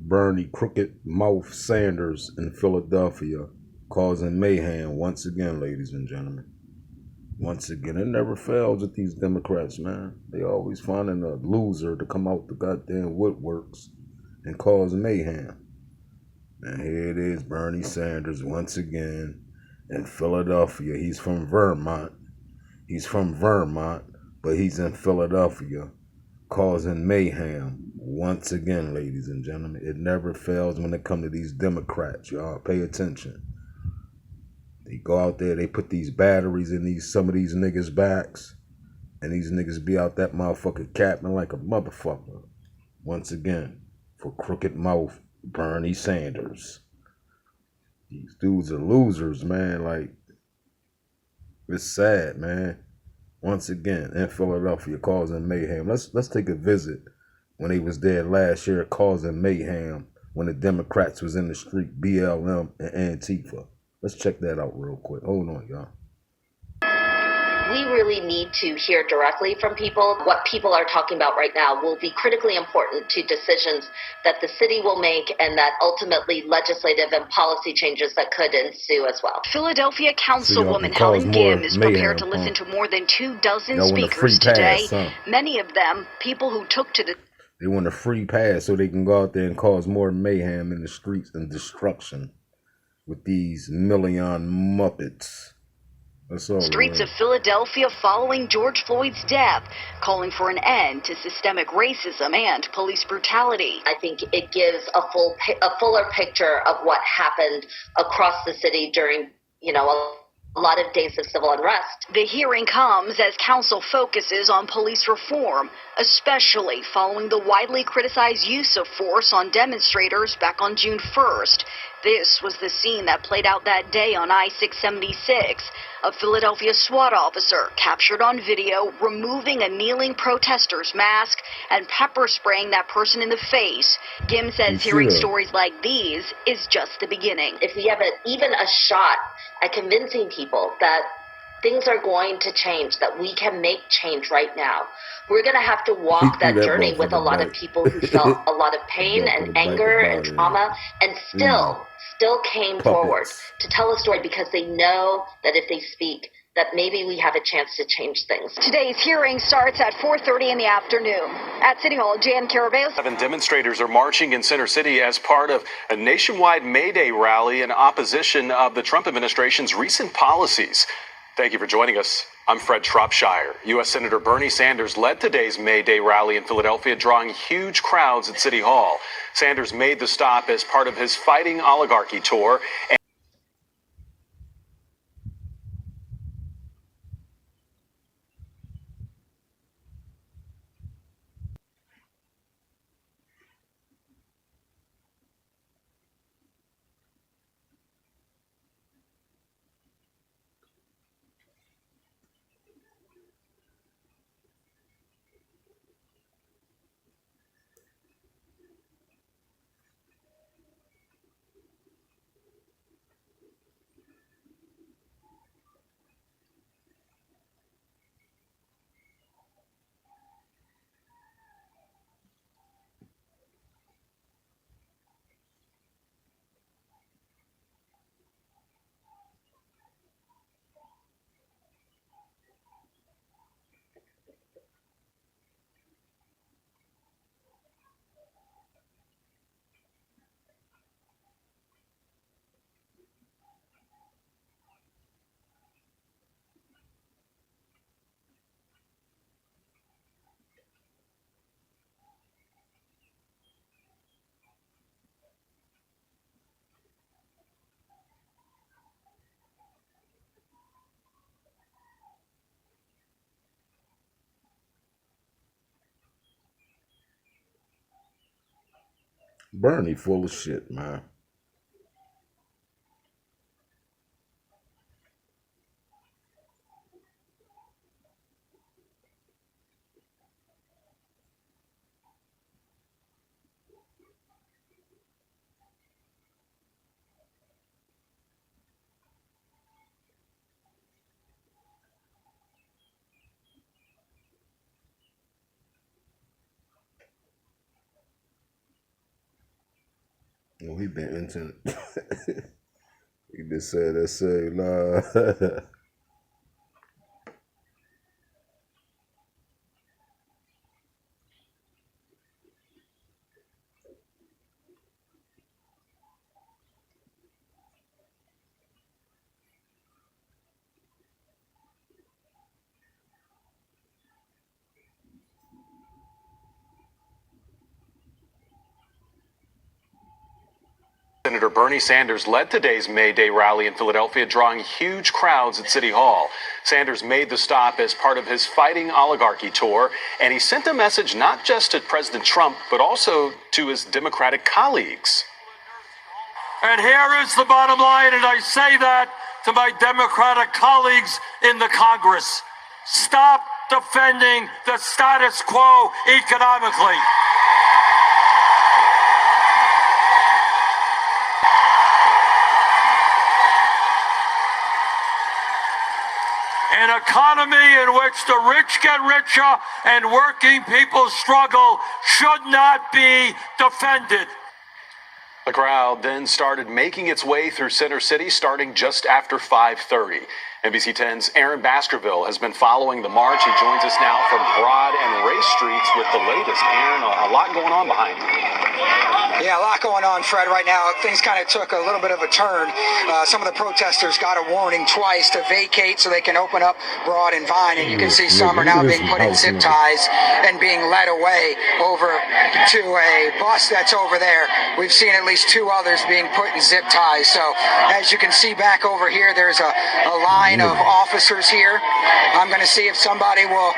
Bernie Crooked Mouth Sanders in Philadelphia, causing mayhem once again, ladies and gentlemen. Once again, it never fails with these Democrats, man. They always finding a loser to come out the goddamn woodworks and cause mayhem. And here it is, Bernie Sanders once again in Philadelphia. He's from Vermont. But he's in Philadelphia causing mayhem once again, ladies and gentlemen. It never fails when it comes to these Democrats. Y'all pay attention. They go out there, they put these batteries in some of these niggas' backs, and these niggas be out that motherfucker capping like a motherfucker. Once again, for crooked mouth Bernie Sanders. These dudes are losers, man. Like, it's sad, man. Once again, in Philadelphia, causing mayhem. Let's take a visit when they was there last year causing mayhem when the Democrats was in the street, BLM and Antifa. Let's check that out real quick. Hold on, y'all. We really need to hear directly from people. What people are talking about right now will be critically important to decisions that the city will make and that ultimately legislative and policy changes that could ensue as well. Philadelphia Councilwoman Helen Gim is prepared to listen to more than 24 speakers today. Many of them people who took to the... They want a free pass so they can go out there and cause more mayhem in the streets and destruction with these million Muppets. Streets of Philadelphia following George Floyd's death, calling for an end to systemic racism and police brutality. I think it gives a fuller picture of what happened across the city during, a lot of days of civil unrest. The hearing comes as council focuses on police reform, especially following the widely criticized use of force on demonstrators back on June 1st. This was the scene that played out that day on I-676. A Philadelphia SWAT officer captured on video removing a kneeling protester's mask and pepper spraying that person in the face. Gim says hearing stories like these is just the beginning. If we have even a shot at convincing people that things are going to change, that we can make change right now, we're going to have to walk that journey with a lot of people who felt a lot of pain and anger and trauma and still came forward to tell a story because they know that if they speak, that maybe we have a chance to change things. Today's hearing starts at 4:30 in the afternoon. At City Hall, Jan Caraballo. 7 demonstrators are marching in Center City as part of a nationwide May Day rally in opposition of the Trump administration's recent policies. Thank you for joining us. I'm Fred Shropshire. U.S. Senator Bernie Sanders led today's May Day rally in Philadelphia, drawing huge crowds at City Hall. Sanders made the stop as part of his Fighting Oligarchy tour. Bernie full of shit, man. Oh, he been into it. He just said that say nah. Senator Bernie Sanders led today's May Day rally in Philadelphia, drawing huge crowds at City Hall. Sanders made the stop as part of his Fighting Oligarchy tour, and he sent a message not just to President Trump, but also to his Democratic colleagues. And here is the bottom line, and I say that to my Democratic colleagues in the Congress. Stop defending the status quo economically. An economy in which the rich get richer and working people struggle should not be defended. The crowd then started making its way through Center City, starting just after 5:30. NBC 10's Aaron Baskerville has been following the march. He joins us now from Broad and Race Streets with the latest. Aaron, a lot going on behind you. Yeah, a lot going on, Fred, right now. Things kind of took a little bit of a turn. Some of the protesters got a warning twice to vacate so they can open up Broad and Vine, and you can see some are now being put in zip ties and being led away over to a bus that's over there. We've seen at least two others being put in zip ties. So as you can see back over here, there's a line of officers here. I'm going to see if somebody will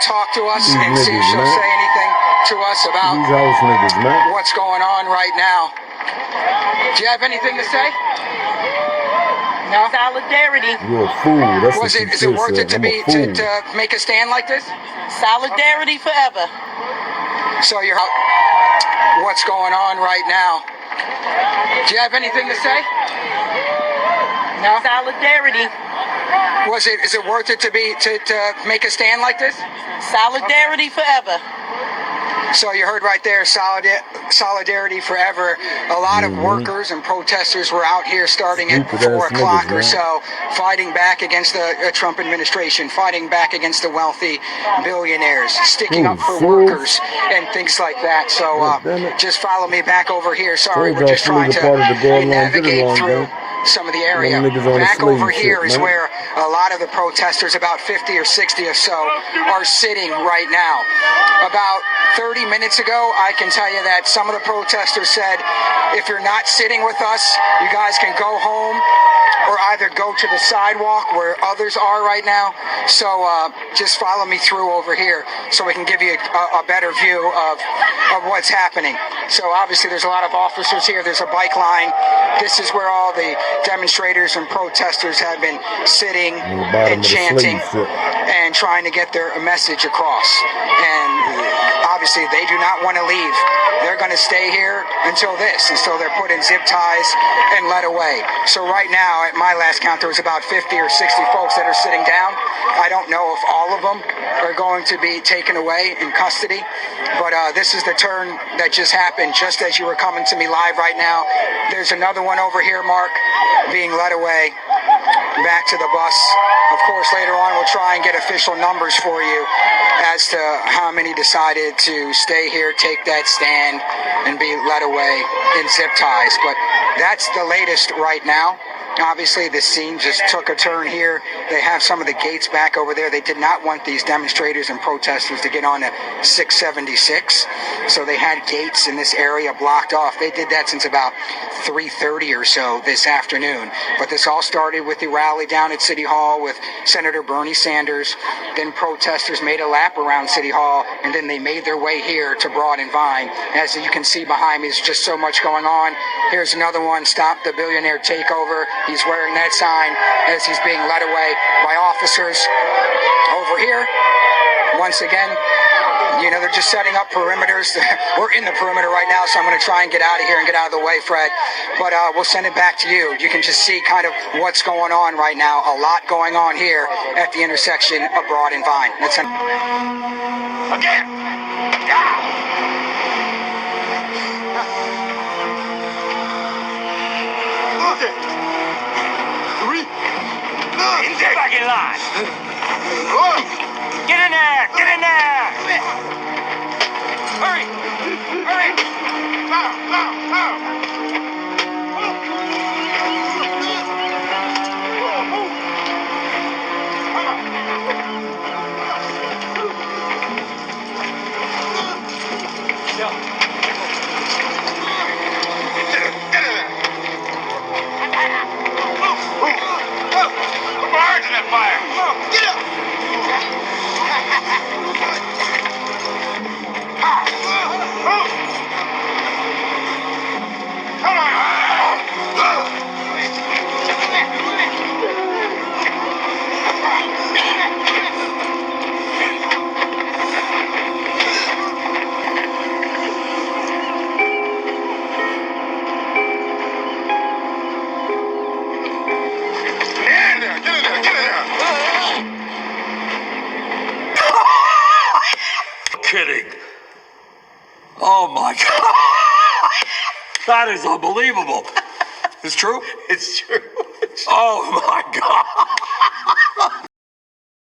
talk to us and see if she'll say anything to us about what's going on right now. Do you have anything to say? No. Solidarity. You're a fool. That's what Is it worth it to make a stand like this? Solidarity forever. So you're what's going on right now? Do you have anything to say? No. Solidarity. Is it worth it to make a stand like this? Solidarity forever. So you heard right there, solidarity forever. A lot of workers and protesters were out here starting at 4 o'clock or so, fighting back against the Trump administration, fighting back against the wealthy billionaires, sticking up for workers and things like that. So just follow me back over here. Sorry, we're just trying to navigate through some of the area. Back over here is where a lot of the protesters, about 50 or 60 or so, are sitting right now. About 30 minutes ago, I can tell you that some of the protesters said, if you're not sitting with us, you guys can go home or either go to the sidewalk where others are right now. So just follow me through over here so we can give you a better view of what's happening. So obviously there's a lot of officers here. There's a bike line. This is where all the demonstrators and protesters have been sitting and chanting and trying to get their message across. And obviously they do not want to leave. They're going to stay here until they're put in zip ties and led away. So right now, at my last count, there was about 50 or 60 folks that are sitting down. I don't know if all of them are going to be taken away in custody, but this is the turn that just happened just as you were coming to me live right now. There's another one over here, Mark, being led away back to the bus. Of course, later on, we'll try and get official numbers for you as to how many decided to stay here, take that stand, and be led away in zip ties. But that's the latest right now. Obviously, the scene just took a turn here. They have some of the gates back over there. They did not want these demonstrators and protesters to get on to 676. So they had gates in this area blocked off. They did that since about 3:30 or so this afternoon. But this all started with the rally down at City Hall with Senator Bernie Sanders. Then protesters made a lap around City Hall, and then they made their way here to Broad and Vine. As you can see behind me, there's just so much going on. Here's another one, Stop the Billionaire Takeover. He's wearing that sign as he's being led away by officers over here. Once again, you know, they're just setting up perimeters. We're in the perimeter right now, so I'm going to try and get out of here and get out of the way, Fred. But we'll send it back to you. You can just see kind of what's going on right now. A lot going on here at the intersection of Broad and Vine. Let's send again. Okay. Get back in line. Get in there. Get in there. Hurry. Hurry. Kidding. Oh my God. That is unbelievable. It's true? It's true. Oh my God.